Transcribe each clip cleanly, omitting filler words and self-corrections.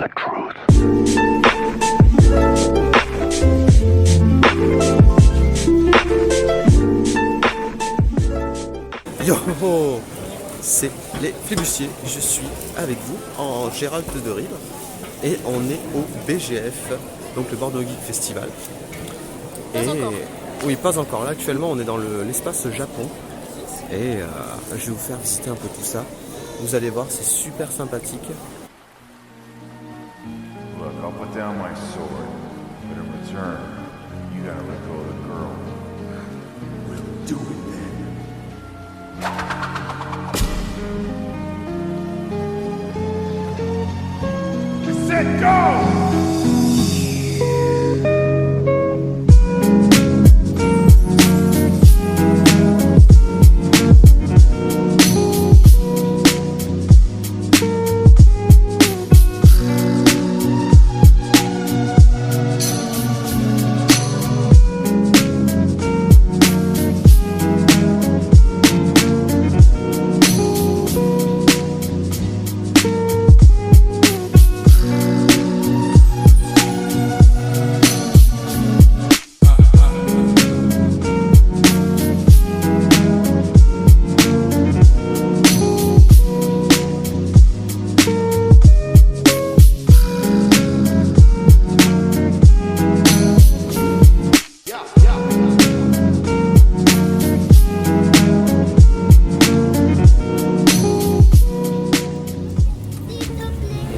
the truth. Yo, c'est les Flibustiers. Je suis avec vous en Gérald de Rive et on est au BGF, donc le Bordeaux Geek Festival. Oui, pas encore. Là, actuellement, on est dans l'espace Japon et je vais vous faire visiter un peu tout ça. Vous allez voir, c'est super sympathique. Look, I'll put down my sword, but in return, you gotta let go of the girl. We'll do it then. Just said go!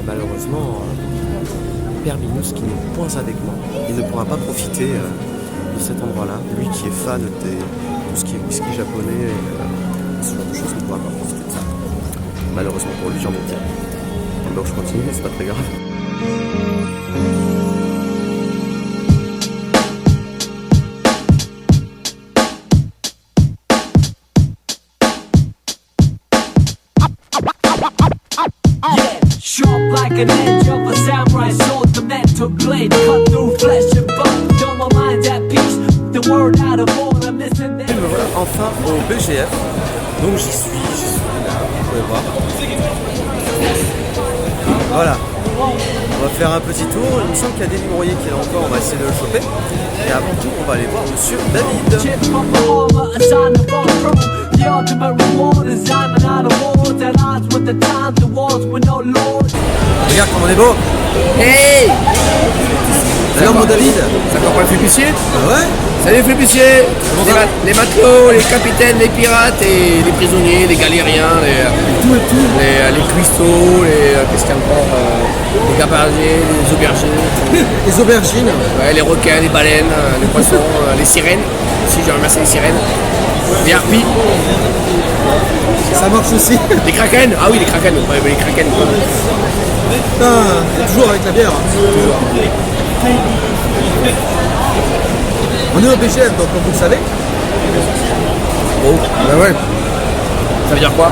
Malheureusement, Perminus qui n'est point avec moi, il ne pourra pas profiter de cet endroit-là. Lui qui est fan de tout ce qui est whisky japonais, ce genre de choses, ne pourra pas profiter de ça. Malheureusement pour lui, j'en ai bien. Donc je continue, c'est pas très grave. Sharp like an edge of a samurai sword, the mental blade cut through flesh and bone. Don't my mind at peace, the word out of order, missing Et me voilà enfin au BGF, donc j'y suis là, vous pouvez voir. Voilà, on va faire un petit tour, il me semble qu'il y a des Royer qui est là encore, on va essayer de le choper. Et avant tout, on va aller voir Monsieur David. Regarde comme on est beau. Hey! Alors mon David. C'est encore pas le flibustier? Ah ouais. Salut les flibustiers! Les matelots, les capitaines, les pirates et les prisonniers, les galériens, les cuistots, qu'est-ce qu'il y a encore? Les gabardiers, les aubergines. Les aubergines. Ouais, les requins, les baleines, les poissons, les sirènes. Si je remercie les sirènes. Les harpies. Ça marche aussi. Les kraken. Ah oui, les kraken. Ouais, les kraken. Putain, toujours avec la bière. Toujours. On est au BGF, donc comme vous le savez. Oh, bah ouais. Ça veut dire quoi?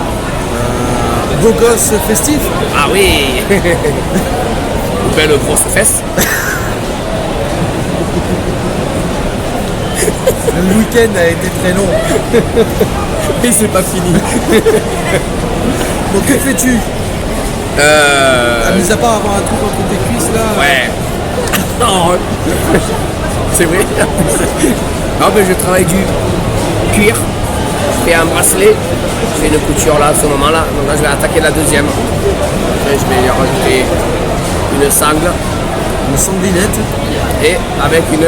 Beau gosse festif. Ah oui. Belle grosse fesse. Le week-end a été très long. Et c'est pas fini. Donc que fais-tu? Mis à part avoir un truc entre tes cuisses là. Ouais. Non. C'est vrai. Non mais je travaille du cuir. Je fais un bracelet. Je fais une couture là à ce moment là. Donc là je vais attaquer la deuxième. Et je vais y rajouter une sangle. Une sanglinette. Et avec une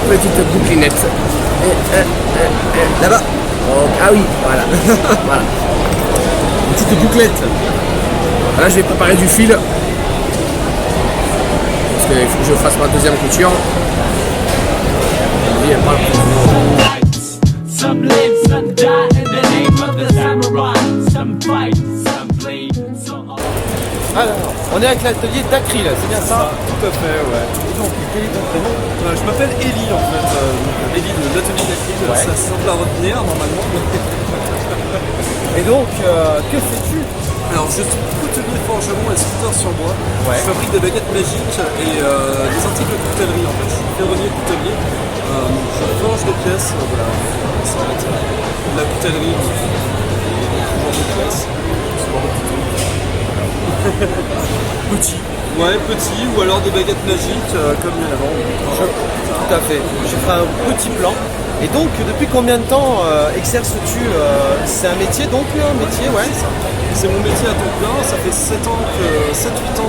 petite bouclinette. Là-bas. Oh, ah oui, voilà. Voilà. Une petite bouclette. Là je vais préparer du fil. Parce qu'il faut que je fasse ma deuxième couture. Some live, some die in the name of the samurai. Some fight, some bleed, some... Alors, on est avec l'atelier d'Acryl, c'est bien ça? Tout à fait, ouais. Donc, quel est ton prénom? Je m'appelle Eli en fait, Eli de l'atelier d'Acryl, Ouais. ça semble à retenir normalement. Et donc, que fais-tu? Alors je suis coutelier forgeron et sculpteur sur bois. Ouais. Je fabrique des baguettes magiques et des articles de coutellerie en fait. Je suis ferronnier coutelier. Je forge des pièces, voilà. Ça va être de la coutellerie, ce genre de pièces, ce genre de couteau. Petit. Ouais, petit, ou alors des baguettes magiques, comme il y en a avant. Tout à fait. Je ferai un petit plan. Et donc, depuis combien de temps exerces-tu c'est un métier donc, un métier, ouais. C'est mon métier à temps plein, ça fait 7-8 ans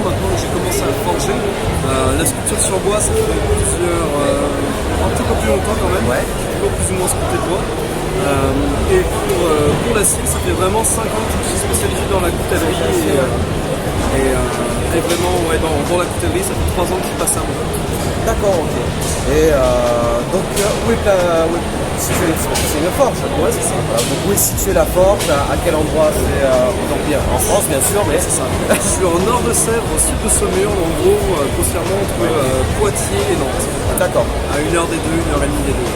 maintenant que j'ai commencé à le forger. La sculpture sur bois, ça fait un petit peu plus longtemps quand même, Ouais. toujours plus ou moins sculpté de bois. Et pour l'acier, ça fait vraiment 5 ans que je suis spécialisé dans la coutellerie et vraiment dans la coutellerie, ça fait 3 ans que je passe à moi. D'accord, ok. Et donc, où est située c'est une forge? Ouais, c'est ça. Voilà, donc, où est située la forge? À quel endroit? C'est aujourd'hui en France, bien sûr, mais C'est ça. Je suis en nord de Sèvres, au sud de Saumur, en gros, grossièrement entre Poitiers et Nantes. D'accord. À 1h des deux, 1h30 des deux.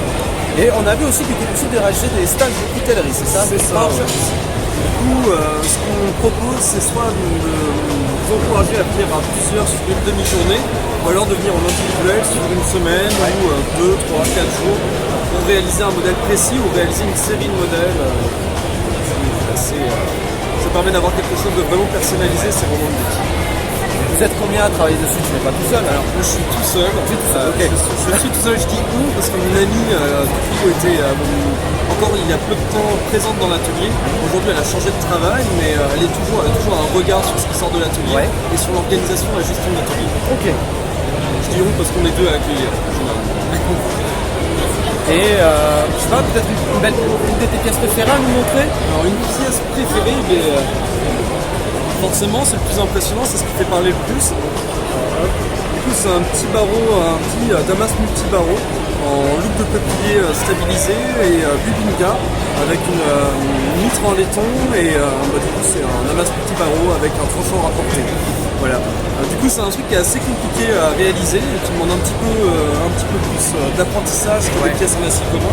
Et on a vu aussi qu'il était possible de réaliser des stages de coutellerie, c'est ça? C'est ça. Forge. Du coup, ce qu'on propose, c'est soit de vous encourager à venir à plusieurs sur une demi-journée, ou alors de venir en individuel sur une semaine, ou 2, 3, 4 jours, pour réaliser un modèle précis ou réaliser une série de modèles. Ça permet d'avoir quelque chose de vraiment personnalisé, c'est vraiment le but. Vous êtes combien à travailler dessus? Tu n'es pas tout seul alors? Moi, je suis tout seul. Ok. Je suis tout seul, je dis on parce que mon amie Dupuis était encore il y a peu de temps présente dans l'atelier. Aujourd'hui elle a changé de travail, mais elle a toujours un regard sur ce qui sort de l'atelier et sur l'organisation et la gestion de l'atelier. Ok. Je dis on parce qu'on est deux à l'accueillir généralement. Et je sais pas, peut-être une de tes pièces préférées à nous montrer? Alors une pièce préférée, mais forcément c'est le plus impressionnant, c'est ce qui fait parler le plus. Du coup c'est un petit barreau, un petit damas multi-barreau en loupe de peuplier stabilisé et bubinga avec une mitre en laiton et du coup c'est un damas multi-barreau avec un tranchant rapporté. Voilà. Du coup c'est un truc qui est assez compliqué à réaliser et qui demande un petit peu plus d'apprentissage que des pièces en acier commun.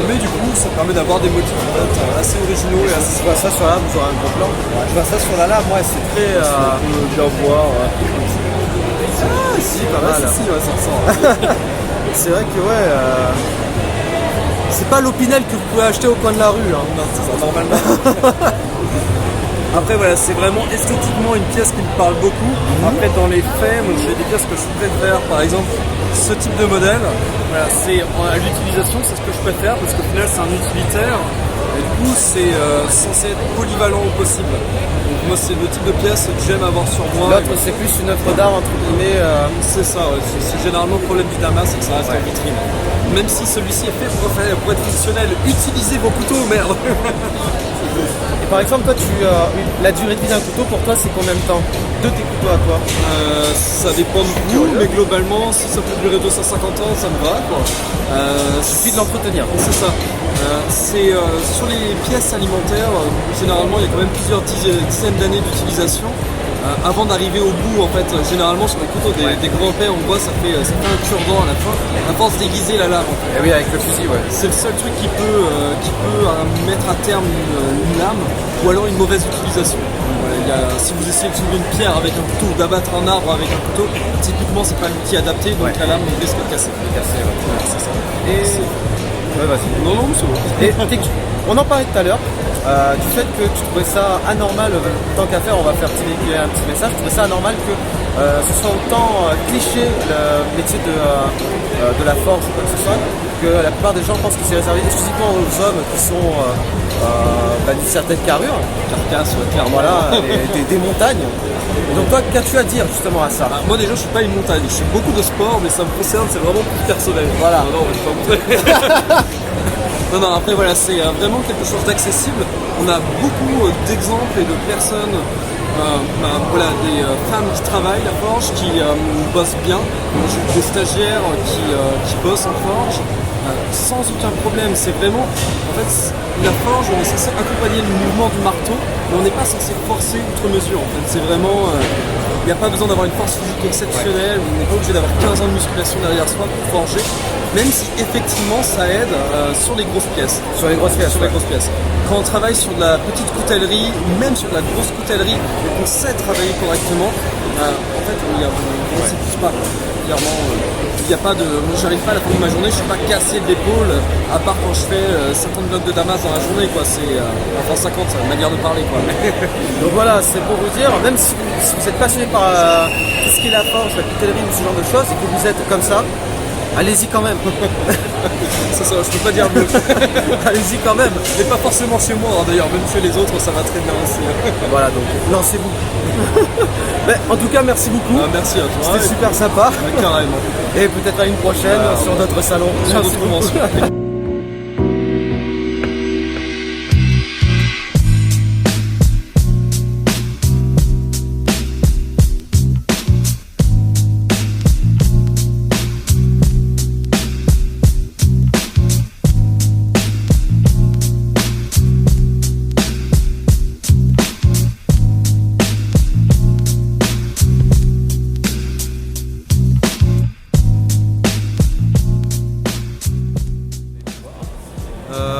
Mais du coup ça permet d'avoir des motifs en fait, assez originaux et assez... Je vois ça sur là, vous aurez un gros plan. Je vois ça sur là, moi c'est très... bien voir. Ah si, pas mal. Si, ouais, ça ressort. C'est vrai que c'est pas l'opinel que vous pouvez acheter au coin de la rue. Hein. Non, c'est ça, normalement. Après voilà, c'est vraiment esthétiquement une pièce qui me parle beaucoup. Après dans les faits, moi, j'ai des pièces que je préfère, par exemple ce type de modèle. Voilà, c'est à l'utilisation, c'est ce que je préfère parce qu'au final c'est un utilitaire. Et du coup c'est censé être polyvalent au possible. Donc moi c'est le type de pièce que j'aime avoir sur moi. L'autre c'est plus une œuvre d'art entre guillemets. C'est ça, ouais. C'est généralement le problème du damas, c'est que ça reste en vitrine. Même si celui-ci est fait pour être fonctionnel, utilisez vos couteaux, merde. Et par exemple toi la durée de vie d'un couteau pour toi c'est combien de temps? De tes couteaux à toi? Ça dépend du goût, mais globalement si ça peut durer 250 ans, ça me va quoi. Il suffit de l'entretenir. C'est ça. Sur les pièces alimentaires, généralement il y a quand même plusieurs dizaines d'années d'utilisation. Avant d'arriver au bout, en fait, généralement sur les couteaux des grands-pères, on voit ça fait un cure-dent à la fin, à force d'aiguiser la lame. Et oui, avec le fusil, ouais. C'est le seul truc qui peut mettre à terme une lame, ou alors une mauvaise utilisation. Si vous essayez de soulever une pierre avec un couteau ou d'abattre un arbre avec un couteau, typiquement c'est pas l'outil adapté, donc la lame risque de casser. C'est ça. Ouais, vas-y. Non, c'est bon. Et on en parlait tout à l'heure. Du fait que tu trouvais ça anormal, tant qu'à faire, on va faire véhiculer un petit message, tu trouvais ça anormal que ce soit autant cliché le métier de la forge ou quoi que ce soit, que la plupart des gens pensent que c'est réservé exclusivement aux hommes qui sont d'une certaine carrure, Carcasse, clairement. voilà, des montagnes. Et donc toi, qu'as-tu à dire justement à ça? Moi déjà je suis pas une montagne, je fais beaucoup de sport mais ça me concerne, c'est vraiment plus personnel. Voilà. Non, je vais pas montrer. Non, après voilà, c'est vraiment quelque chose d'accessible. On a beaucoup d'exemples et de personnes, des femmes qui travaillent à forge, qui bossent bien. J'ai des stagiaires qui bossent en forge sans aucun problème. C'est vraiment, en fait, la forge, on est censé accompagner le mouvement du marteau, mais on n'est pas censé forcer outre mesure. En fait, c'est vraiment, il n'y a pas besoin d'avoir une force physique exceptionnelle. On n'est pas obligé d'avoir 15 ans de musculation derrière soi pour forger. Même si effectivement ça aide sur les grosses pièces. Sur les grosses pièces. Sur les grosses pièces. Quand on travaille sur de la petite coutellerie, ou même sur de la grosse coutellerie, et qu'on sait travailler correctement, en fait on s'épuise pas. Clairement, y a pas de, j'arrive pas à la fin de ma journée, je suis pas cassé de l'épaule, à part quand je fais 50 blocs de Damas dans la journée, quoi. C'est enfin 50, c'est une manière de parler, quoi. Donc voilà, c'est pour vous dire, même si vous êtes passionné par tout ce qui est la forge, la coutellerie ou ce genre de choses, et que vous êtes comme ça, allez-y quand même. C'est ça, je peux pas dire mieux. Allez-y quand même. Mais pas forcément chez moi, hein, d'ailleurs, même chez les autres, ça va très bien aussi. Voilà, donc lancez-vous. Mais, en tout cas, merci beaucoup. Ah, merci à toi. C'était super sympa. Carrément. Et peut-être à une prochaine sur d'autres salons. Sur Merci d'autres beaucoup. conventions.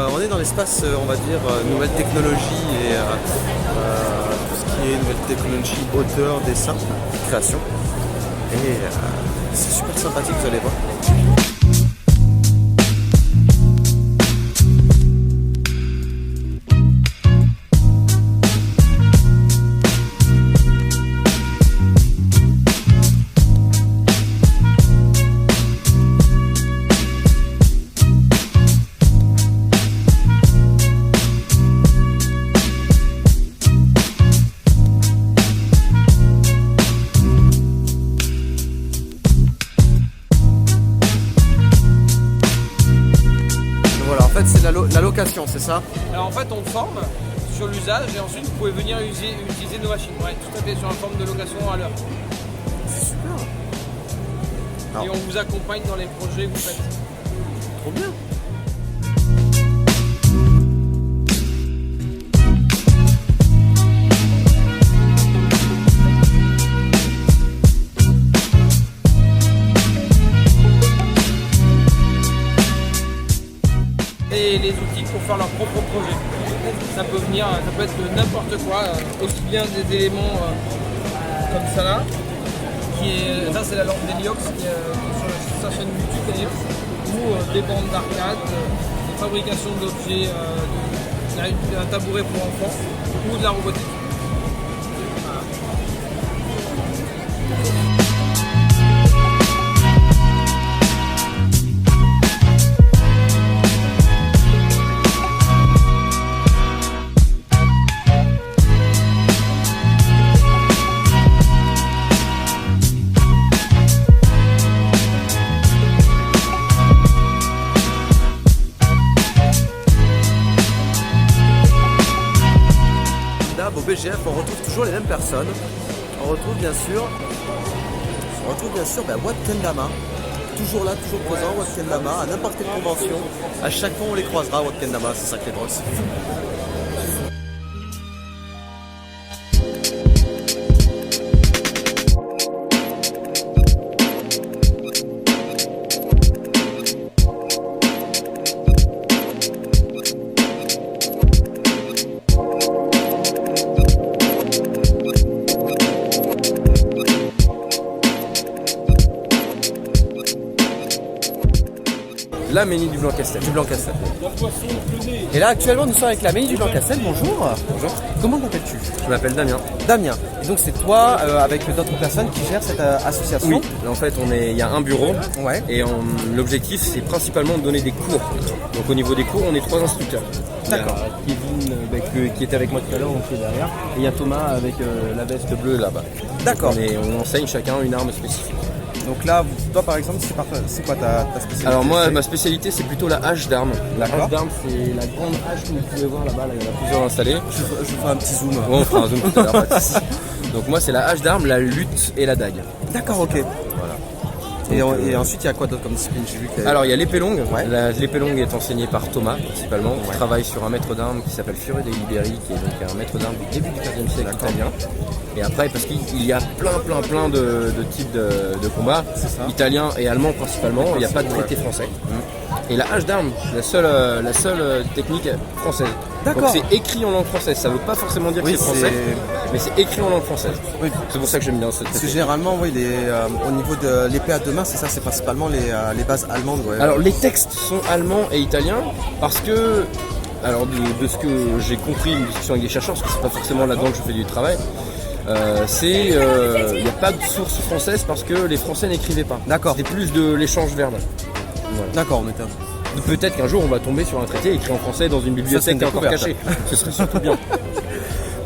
On est dans l'espace, on va dire, nouvelle technologie et tout ce qui est nouvelle technologie, auteur, dessin, création. Et c'est super sympathique, vous allez voir. Voilà, en fait c'est la location, c'est ça? Alors en fait on forme sur l'usage et ensuite vous pouvez venir utiliser nos machines. Ouais, tout à fait, sur une forme de location à l'heure. C'est super. Et on vous accompagne dans les projets que vous faites. Trop bien. Et les outils pour faire leur propre projet. Ça peut être de n'importe quoi, aussi bien des éléments comme ça là, ça c'est la lampe d'Heliox qui est sur sa chaîne YouTube d'ailleurs, ou des bandes d'arcade, des fabrications d'objets, un tabouret pour enfants, ou de la robotique. Au BGF, on retrouve toujours les mêmes personnes. On retrouve bien sûr Wat Kendama. Toujours là, toujours présent, Wat Kendama, à n'importe quelle convention. À chaque fois on les croisera, Wat Kendama, c'est ça qui est drôle. La Ménie du Blanc-Castel. Du Blanc-Castel. Et là actuellement nous sommes avec la Ménie du Blanc-Castel, bonjour. Bonjour. Comment t'appelles-tu? Je m'appelle Damien. Damien. Et donc c'est toi avec d'autres personnes qui gèrent cette association? Oui. En fait, il y a un bureau. Ouais. Et l'objectif, c'est principalement de donner des cours. Donc au niveau des cours, on est 3 instructeurs. D'accord. Il y a Kevin qui était avec moi tout à l'heure, on fait derrière. Et il y a Thomas avec la veste bleue là-bas. D'accord. On enseigne chacun une arme spécifique. Donc là, toi par exemple, c'est quoi ta spécialité? Alors moi, ma spécialité, c'est plutôt la hache d'arme. La D'accord. hache d'arme, c'est la grande hache que vous pouvez voir là-bas. Là, il y en a plusieurs installées. Je fais un petit zoom. Ouais, on fera un zoom tout à l'heure. Pas de souci. Donc moi, c'est la hache d'arme, la lutte et la dague. D'accord, ok. Voilà. Et ensuite, il y a quoi d'autre comme discipline? J'ai vu qu'il y a- Alors il y a l'épée longue. Ouais. L'épée longue est enseignée par Thomas principalement. On travaille sur un maître d'armes qui s'appelle Fiore dei Liberi, qui est donc un maître d'armes du début du XVe siècle italien. Et après, parce qu'il y a plein de types de combats, italiens et allemands principalement, il n'y a pas de traité français. Et la hache d'arme, la seule technique française. D'accord. Donc c'est écrit en langue française, ça ne veut pas forcément dire Oui, que c'est français. mais c'est écrit en langue française. Oui. C'est pour ça que j'aime bien ce Parce que traité. généralement, oui, au niveau de l'épée à deux mains, c'est ça, c'est principalement les bases allemandes. Ouais. Alors les textes sont allemands et italiens parce que, alors de ce que j'ai compris, une discussion avec des chercheurs, parce que c'est pas forcément là-dedans que je fais du travail, il n'y a pas de source française parce que les Français n'écrivaient pas. D'accord. C'était plus de l'échange verbal. Voilà. D'accord, on était. Peut-être qu'un jour on va tomber sur un traité écrit en français dans une bibliothèque encore découverte. cachée. Ce serait surtout bien.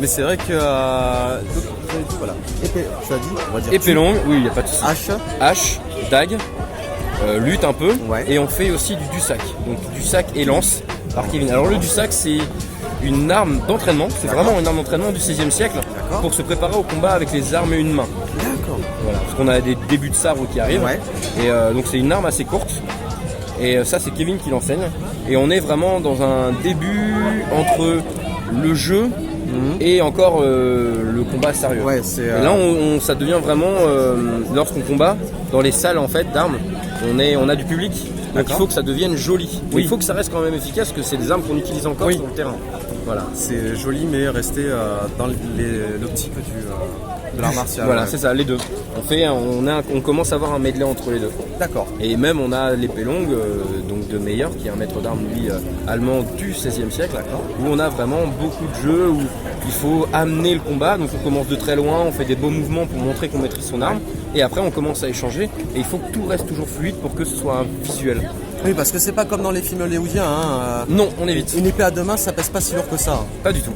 Mais c'est vrai que. Donc, voilà. Épée, tu as dit, on va dire. Épée longue, oui, il n'y a pas de souci. Hache. Hache, dague, lutte un peu, Ouais. et on fait aussi du Dussac. Donc Dussac et lance par Kevin. Alors le Dussac c'est une arme d'entraînement, c'est vraiment une arme d'entraînement du XVIe siècle D'accord. pour se préparer au combat avec les armes une main. D'accord. Voilà, parce qu'on a des débuts de sabre qui arrivent. Ouais. Et donc c'est une arme assez courte. Et ça c'est Kevin qui l'enseigne. Et on est vraiment dans un début entre le jeu et encore le combat sérieux. Ouais, c'est. Et là ça devient vraiment lorsqu'on combat dans les salles en fait d'armes, on a du public. Donc il faut que ça devienne joli. Oui. Il faut que ça reste quand même efficace, parce que c'est des armes qu'on utilise encore Oui. sur le terrain. Voilà. C'est joli, mais rester dans l'optique de l'art martial. Voilà, ouais. c'est ça, les deux. On commence à avoir un medley entre les deux. D'accord. Et même on a l'épée longue, donc de Meyer, qui est un maître d'armes lui allemand du XVIe siècle, où on a vraiment beaucoup de jeux où il faut amener le combat. Donc on commence de très loin, on fait des beaux mouvements pour montrer qu'on maîtrise son arme, et après on commence à échanger. Et il faut que tout reste toujours fluide pour que ce soit un visuel. Oui, parce que c'est pas comme dans les films hollywoodiens. Non, on évite. Une épée à deux mains, ça pèse pas si lourd que ça. Pas du tout.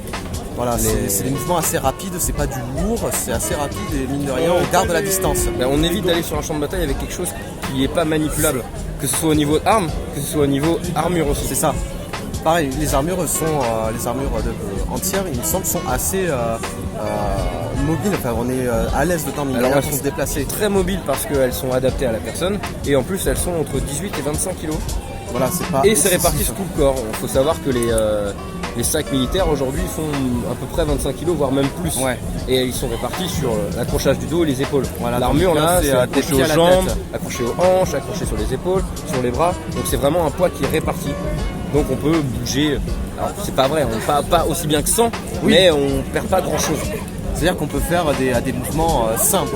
Voilà, c'est des mouvements assez rapides, c'est pas du lourd, c'est assez rapide et mine de rien, on garde la distance. Ben, on évite d'aller sur un champ de bataille avec quelque chose qui n'est pas manipulable, que ce soit au niveau armes, que ce soit au niveau armure aussi. C'est ça. Pareil, les armures entières, il me semble, sont assez mobiles. Enfin, on est à l'aise dedans, mine de Alors, rien, elles pour sont se déplacer. très mobiles parce qu'elles sont adaptées à la personne, et en plus elles sont entre 18 et 25 kg. Voilà, c'est pas. Et c'est réparti sur tout le corps. Il faut savoir que les sacs militaires aujourd'hui font à peu près 25 kg, voire même plus. Ouais. Et ils sont répartis sur l'accrochage du dos et les épaules. Voilà, l'armure donc là, là, c'est c'est accroché dédié à aux la jambes, tête. accroché aux hanches, accroché sur les épaules, sur les bras. Donc c'est vraiment un poids qui est réparti. Donc on peut bouger. Alors c'est pas vrai, pas aussi bien que 100, mais on perd pas grand chose. C'est-à-dire qu'on peut faire des mouvements simples,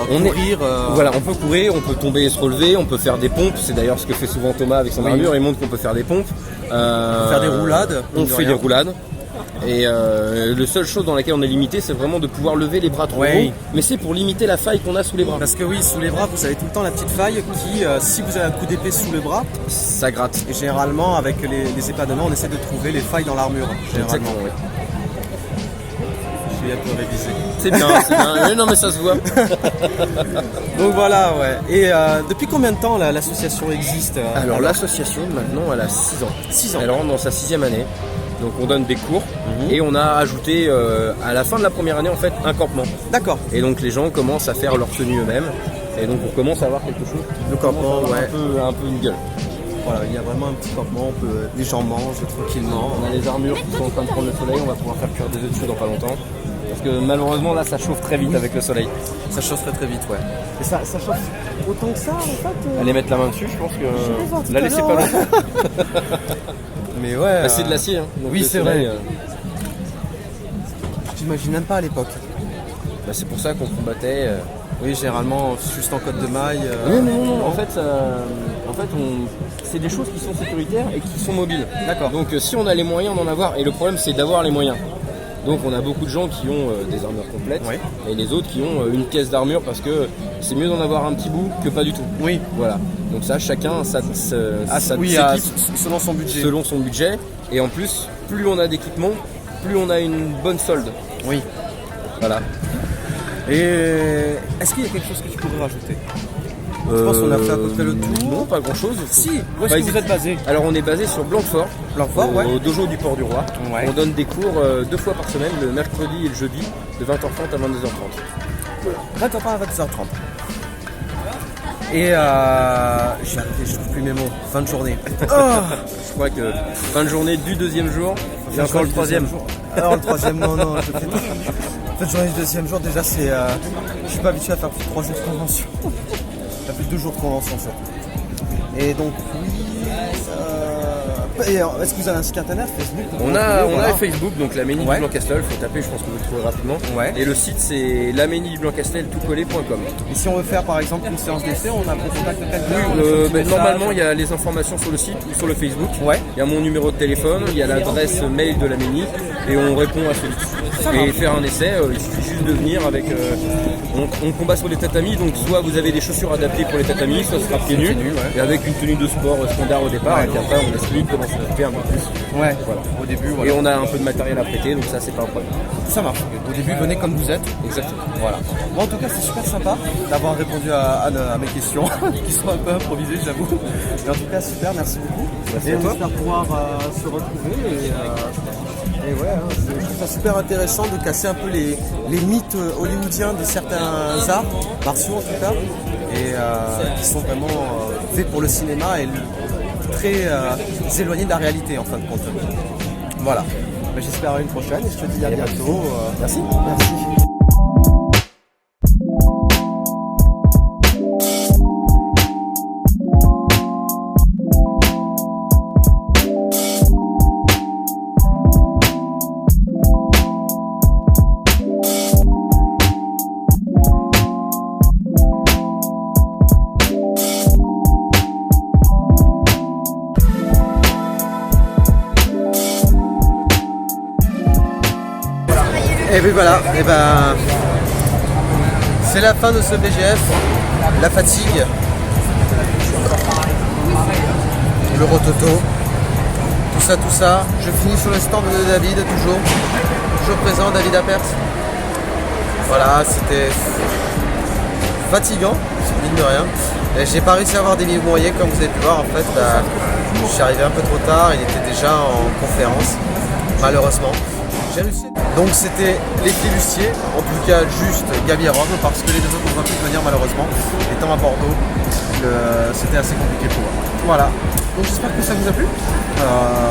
on peut courir. Voilà, on peut courir, on peut tomber et se relever, on peut faire des pompes. C'est d'ailleurs ce que fait souvent Thomas avec son armure. Il montre qu'on peut faire des pompes. faire des roulades. On fait des roulades. Et la seule chose dans laquelle on est limité, c'est vraiment de pouvoir lever les bras trop haut. Mais c'est pour limiter la faille qu'on a sous les bras. Parce que oui, sous les bras, vous avez tout le temps la petite faille qui, si vous avez un coup d'épée sous le bras, ça gratte. Et généralement, avec les épées à deux mains, on essaie de trouver les failles dans l'armure. Exactement, oui. Je vais un peu réviser. C'est bien, c'est bien. Oui, non, mais ça se voit. Donc voilà, ouais. Et depuis combien de temps l'association existe Alors l'association, maintenant, elle a 6 ans. 6 ans. Elle rentre dans sa 6e année. Donc on donne des cours et on a ajouté à la fin de la première année en fait un campement. D'accord. Et donc les gens commencent à faire leur tenue eux-mêmes. Et donc on commence à avoir quelque chose. Le campement, ouais. Un peu une gueule. Voilà, il y a vraiment un petit campement, les gens mangent tranquillement. On a les armures qui sont en train de prendre le soleil, on va pouvoir faire cuire des œufs dessus dans pas longtemps. Parce que malheureusement là ça chauffe très vite avec le soleil. Ça chauffe très vite, ouais. Et ça chauffe autant que ça en fait Allez mettre la main dessus, je pense que la laissez pas longtemps. Mais ouais. Bah, c'est de l'acier, hein. Donc oui, le c'est soleil, vrai. J'imagine même pas à l'époque. Bah, c'est pour ça qu'on combattait. Oui, généralement juste en côte de maille. Non. En fait, c'est des choses qui sont sécuritaires et qui sont mobiles. D'accord. Donc si on a les moyens d'en avoir, et le problème c'est d'avoir les moyens. Donc on a beaucoup de gens qui ont des armures complètes et les autres qui ont une caisse d'armure parce que c'est mieux d'en avoir un petit bout que pas du tout. Oui. Voilà. Donc ça, chacun s'équipe selon son budget. Selon son budget. Et en plus, plus on a d'équipement, plus on a une bonne solde. Oui. Voilà. Et est-ce qu'il y a quelque chose que tu pourrais rajouter? Je pense qu'on a fait à peu près le tour. Non, pas grand chose. Si, où est-ce que vous êtes basé? Alors on est basé sur Blanquefort, ouais. au dojo du Port du Roi. Ouais. On donne des cours 2 fois par semaine, le mercredi et le jeudi, de 20h30 à 22h30. 20h30 à 22h30. Et je trouve plus mes mots. Fin de journée. Je crois que fin de journée du 2e jour, et encore le 3e. Alors le 3e, non, je fais fin de journée du 2e jour, déjà c'est. Je suis pas habitué à faire plus de 3 jours de convention. Ça fait 2 jours de convention surtout. Et donc oui, Et est-ce que vous avez un site internet, Facebook? On a Facebook, donc la Ménie Ouais. du Blancastel, faut taper, je pense que vous le trouverez rapidement. Ouais. Et le site c'est laméniedublancastel toutcollé.com. Et si on veut faire par exemple une séance d'essai, on a pour contact quelqu'un? Normalement il y a les informations sur le site ou sur le Facebook. Ouais. Il y a mon numéro de téléphone, il y a l'adresse mail de la Ménie et on répond assez vite. Et faire un essai, il suffit juste de venir avec. On combat sur les tatamis, donc soit vous avez des chaussures adaptées pour les tatamis, soit ce sera pieds nus, et avec une tenue de sport standard au départ, et puis après on explique comment se fait un peu plus. Ouais, Voilà. au début, Et on a un peu de matériel à prêter, donc ça c'est pas un problème. ça marche. Au début, venez comme vous êtes. Exactement. Voilà. Bon, en tout cas, c'est super sympa d'avoir répondu à mes questions, qui sont un peu improvisées, j'avoue. Mais en tout cas, super, merci beaucoup. Merci et à on toi. espère pouvoir se retrouver. Et ouais, hein, je trouve ça super intéressant de casser un peu les mythes hollywoodiens de certains arts, martiaux en tout cas, et qui sont vraiment faits pour le cinéma et très éloignés de la réalité en fin de compte. Voilà. Mais j'espère à une prochaine et je te dis à bientôt. Merci. Merci. Et puis voilà, et ben c'est la fin de ce BGF, la fatigue, le rototo, tout ça. Je finis sur le stand de David, toujours présent, David Apert. Voilà, c'était fatigant, mine de rien. Et j'ai pas réussi à avoir des moyens comme vous avez pu voir en fait. Je suis arrivé un peu trop tard, il était déjà en conférence, malheureusement. J'ai réussi. Donc c'était les flibustiers, en tout cas juste Gabi et Rome, parce que les deux autres n'ont pas pu venir malheureusement. Étant à Bordeaux, c'était assez compliqué pour eux. Voilà. Donc j'espère que ça vous a plu.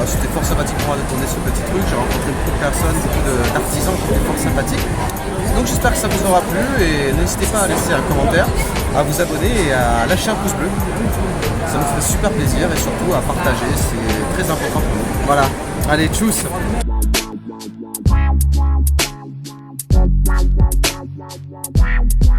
C'était fort sympathique pour moi de tourner ce petit truc. J'ai rencontré beaucoup de personnes, beaucoup d'artisans qui étaient fort sympathiques. Donc j'espère que ça vous aura plu et n'hésitez pas à laisser un commentaire, à vous abonner et à lâcher un pouce bleu. Ça nous fait super plaisir et surtout à partager, c'est très important pour nous. Voilà. Allez, tchuss. Wow.